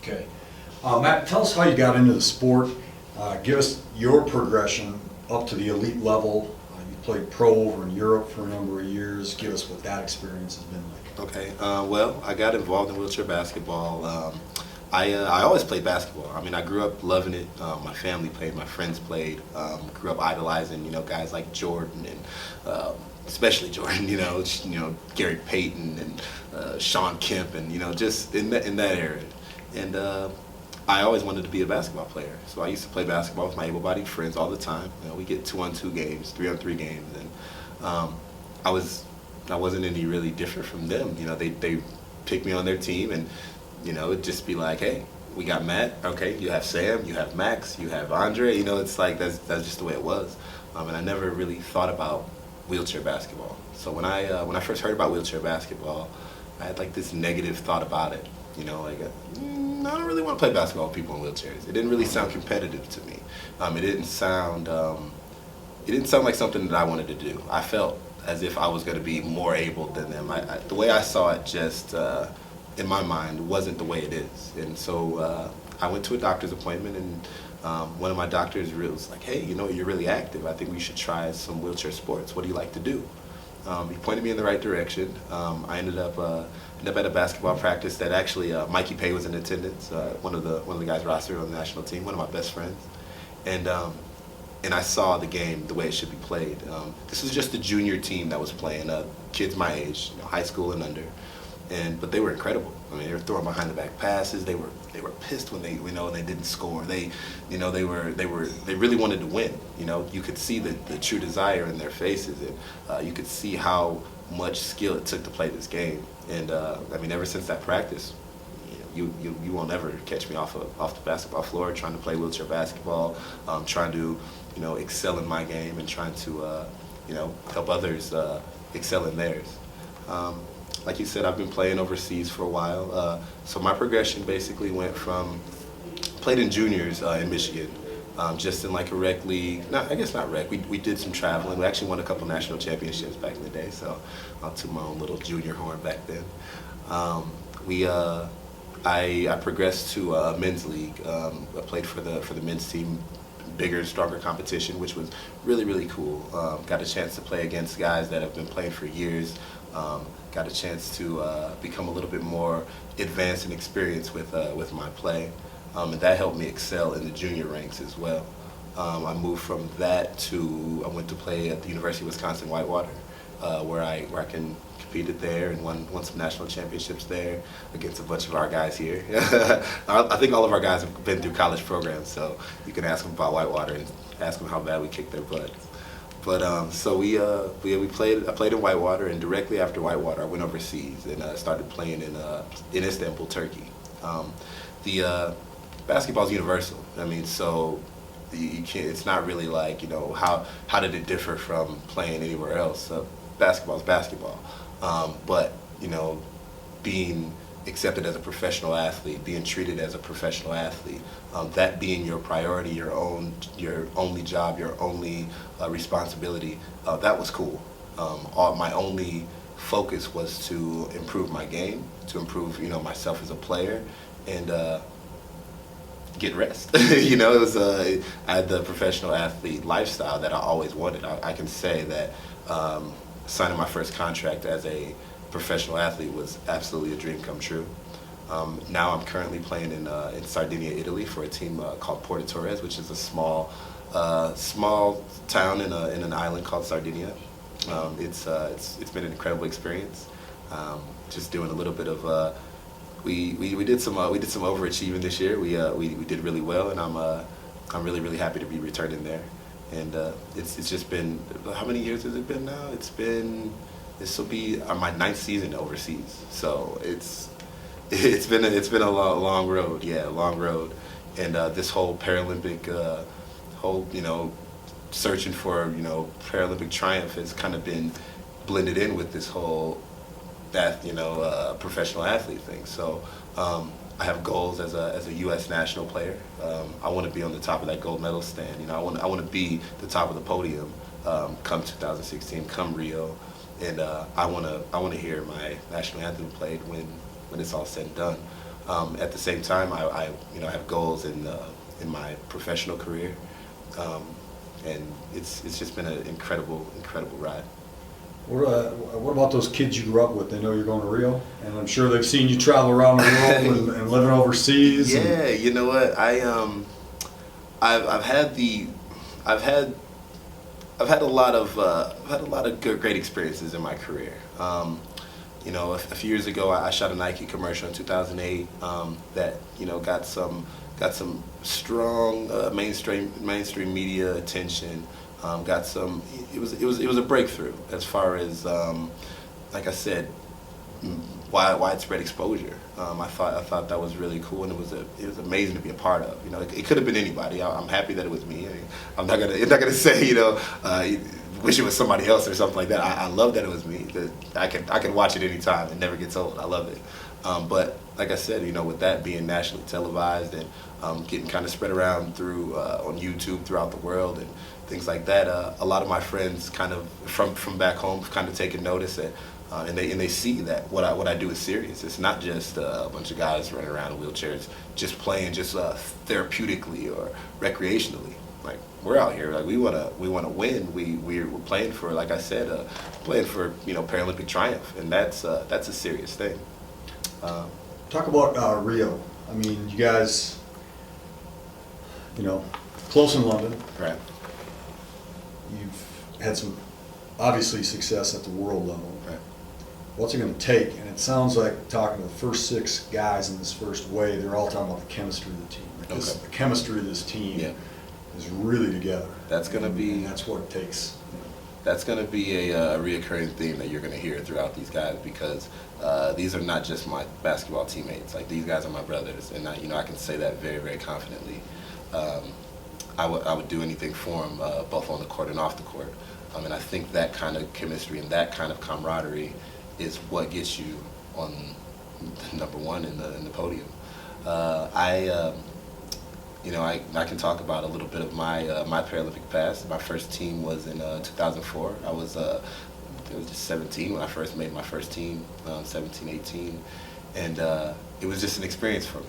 Okay. Matt, tell us how you got into the sport. Give us your progression up to the elite level. You played pro over in Europe for a number of years. Give us what that experience has been like. Okay. Well, I got involved in wheelchair basketball. I always played basketball. I mean, I grew up loving it. My family played, my friends played. Grew up idolizing, guys like Jordan and especially Jordan. Gary Payton and Sean Kemp, and just in that era. And I always wanted to be a basketball player, so I used to play basketball with my able-bodied friends all the time. We get 2-on-2 games, 3-on-3 games, and I wasn't any really different from them. They picked me on their team, and it'd just be like, hey, we got Matt. Okay, you have Sam, you have Max, you have Andre. It's like that's just the way it was. And I never really thought about wheelchair basketball. So when I first heard about wheelchair basketball, I had like this negative thought about it. I don't really want to play basketball with people in wheelchairs. It didn't really sound competitive to me. It didn't sound like something that I wanted to do. I felt as if I was going to be more able than them. The way I saw it, just in my mind, wasn't the way it is. And so I went to a doctor's appointment, and one of my doctors was like, hey, you're really active. I think we should try some wheelchair sports. What do you like to do? He pointed me in the right direction. I ended up at a basketball practice that actually Mikey Pay was in attendance, one of the guys rostered on the national team, one of my best friends, and I saw the game the way it should be played. This was just a junior team that was playing, kids my age, high school and under, but they were incredible. I mean, they were throwing behind the back passes. They were pissed when they didn't score. They really wanted to win. You could see the true desire in their faces, and you could see how much skill it took to play this game. And I mean, ever since that practice, you won't ever catch me off the basketball floor trying to play wheelchair basketball, trying to excel in my game and trying to help others excel in theirs. Like you said, I've been playing overseas for a while. So my progression basically went from played in juniors in Michigan, just in like a rec league. I guess not rec. We did some traveling. We actually won a couple national championships back in the day. So I'll toot my own little junior horn back then. I progressed to a men's league. I played for the men's team, bigger, stronger competition, which was really, really cool. Got a chance to play against guys that have been playing for years. Got a chance to become a little bit more advanced and experienced with my play, and that helped me excel in the junior ranks as well. I moved from that to I went to play at the University of Wisconsin Whitewater, where I competed there and won some national championships there against a bunch of our guys here. I think all of our guys have been through college programs, so you can ask them about Whitewater and ask them how bad we kicked their butts. But so I played in Whitewater, and directly after Whitewater, I went overseas and started playing in Istanbul, Turkey. The basketball's universal. I mean, so you can't. It's not really like how did it differ from playing anywhere else? Basketball's basketball, but being accepted as a professional athlete, being treated as a professional athlete, that being your priority, your only job, your only responsibility, that was cool. My only focus was to improve my game, to improve myself as a player, and get rest. It was I had the professional athlete lifestyle that I always wanted. I can say that signing my first contract as a professional athlete was absolutely a dream come true. Now I'm currently playing in Sardinia, Italy, for a team called Porto Torres, which is a small town in an island called Sardinia. It's been an incredible experience. Just doing a little bit of we did some overachieving this year. We did really well, and I'm really happy to be returning there. And it's just been, how many years has it been now? This will be my 9th season overseas, so it's been a long road, long road, and this whole Paralympic searching for Paralympic triumph has kind of been blended in with this whole professional athlete thing. So I have goals as a U.S. national player. I want to be on the top of that gold medal stand. I want to be the top of the podium come 2016, come Rio. And I want to hear my national anthem played when it's all said and done. At the same time, I have goals in my professional career, and it's just been an incredible ride. What about those kids you grew up with? They know you're going to Rio, and I'm sure they've seen you travel around the world and living overseas. Yeah, you know what? I've had a lot of great experiences in my career. A few years ago, I shot a Nike commercial in 2008 that got some strong mainstream media attention. It was a breakthrough as far as like I said, widespread exposure. I thought that was really cool, and it was amazing to be a part of. It could have been anybody. I'm happy that it was me. I'm not gonna say wish it was somebody else or something like that. I love that it was me. I can watch it anytime. It never gets old. I love it. But like I said, with that being nationally televised and getting kind of spread around through on YouTube throughout the world and things like that, a lot of my friends kind of from back home kind of taken notice and they see that what I do is serious. It's not just a bunch of guys running around in wheelchairs just playing therapeutically or recreationally. Like, we're out here, like we wanna win. We're playing for, like I said, playing for Paralympic triumph, and that's a serious thing. Talk about Rio. I mean, you guys, close in London. Right. You've had some obviously success at the world level. Right. What's it going to take? And it sounds like, talking to the first 6 guys in this first wave, they're all talking about the chemistry of the team. Because the chemistry of this team is really together. That's going to be. And that's what it takes. That's going to be a reoccurring theme that you're going to hear throughout these guys, because these are not just my basketball teammates. Like, these guys are my brothers, and I can say that very, very confidently. I would do anything for them, both on the court and off the court. And I think that kind of chemistry and that kind of camaraderie is what gets you on number one in the podium. I can talk about a little bit of my Paralympic past. My first team was in 2004. I was just 17 when I first made my first team, 17, 18, and it was just an experience for me.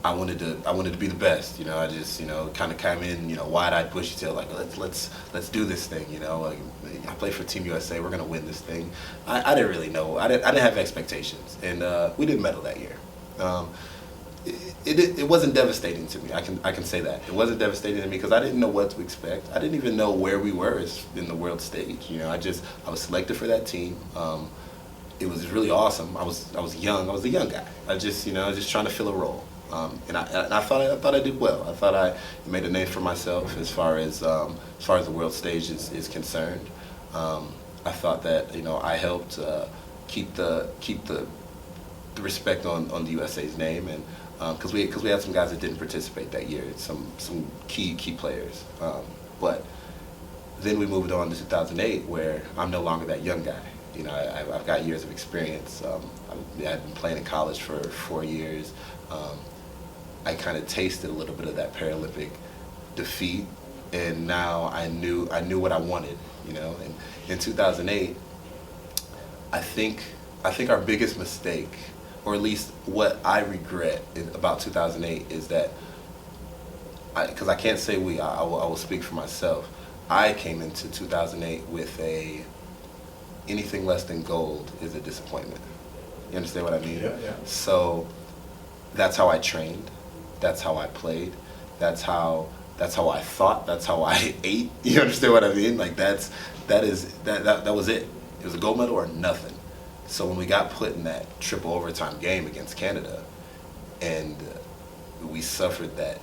I wanted to be the best. I just kind of came in, wide-eyed, bushy-tailed, like let's do this thing. Like, I played for Team USA. We're gonna win this thing. I didn't really know. I didn't have expectations, and we didn't medal that year. It wasn't devastating to me. I can say that it wasn't devastating to me because I didn't know what to expect. I didn't even know where we were in the world stage. I was selected for that team. It was really awesome. I was young. I was a young guy. I was just trying to fill a role. And I thought I did well. I thought I made a name for myself as far as the world stage is concerned. I thought that I helped keep the respect on the USA's name, and because we had some guys that didn't participate that year, some key players. But then we moved on to 2008, where I'm no longer that young guy. I've got years of experience. I've been playing in college for 4 years. I kind of tasted a little bit of that Paralympic defeat, and now I knew what I wanted. And in 2008, I think our biggest mistake, or at least what I regret about 2008, is that because I can't say we, I will speak for myself. I came into 2008 with anything less than gold is a disappointment. You understand what I mean? Yeah. So that's how I trained. That's how I played. That's how I thought. That's how I ate. You understand what I mean? Like, that was it. It was a gold medal or nothing. So when we got put in that triple overtime game against Canada, and we suffered that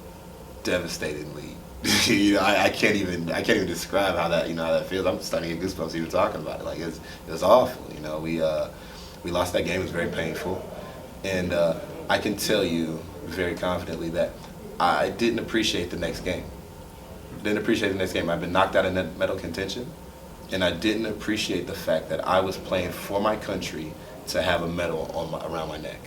devastatingly, I can't even describe how that feels. I'm starting to get goosebumps even talking about it. Like, it was awful. We lost that game. It was very painful, and I can tell you very confidently that I didn't appreciate the next game. I've been knocked out of net medal contention, and I didn't appreciate the fact that I was playing for my country to have a medal around my neck.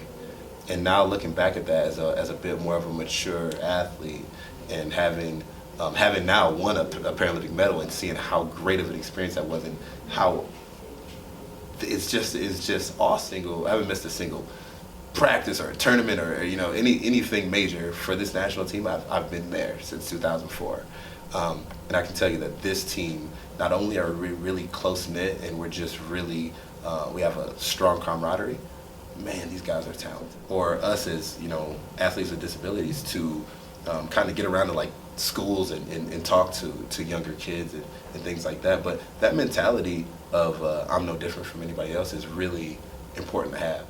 And now looking back at that as a bit more of a mature athlete, and having now won a Paralympic medal, and seeing how great of an experience that was, and how it's just all single. I haven't missed a single practice or a tournament or you know anything major for this national team, I've been there since 2004, and I can tell you that this team, not only are we really close knit and we're just really we have a strong camaraderie. Man, these guys are talented. Or us as athletes with disabilities to kind of get around to like schools and talk to younger kids and things like that. But that mentality of I'm no different from anybody else is really important to have.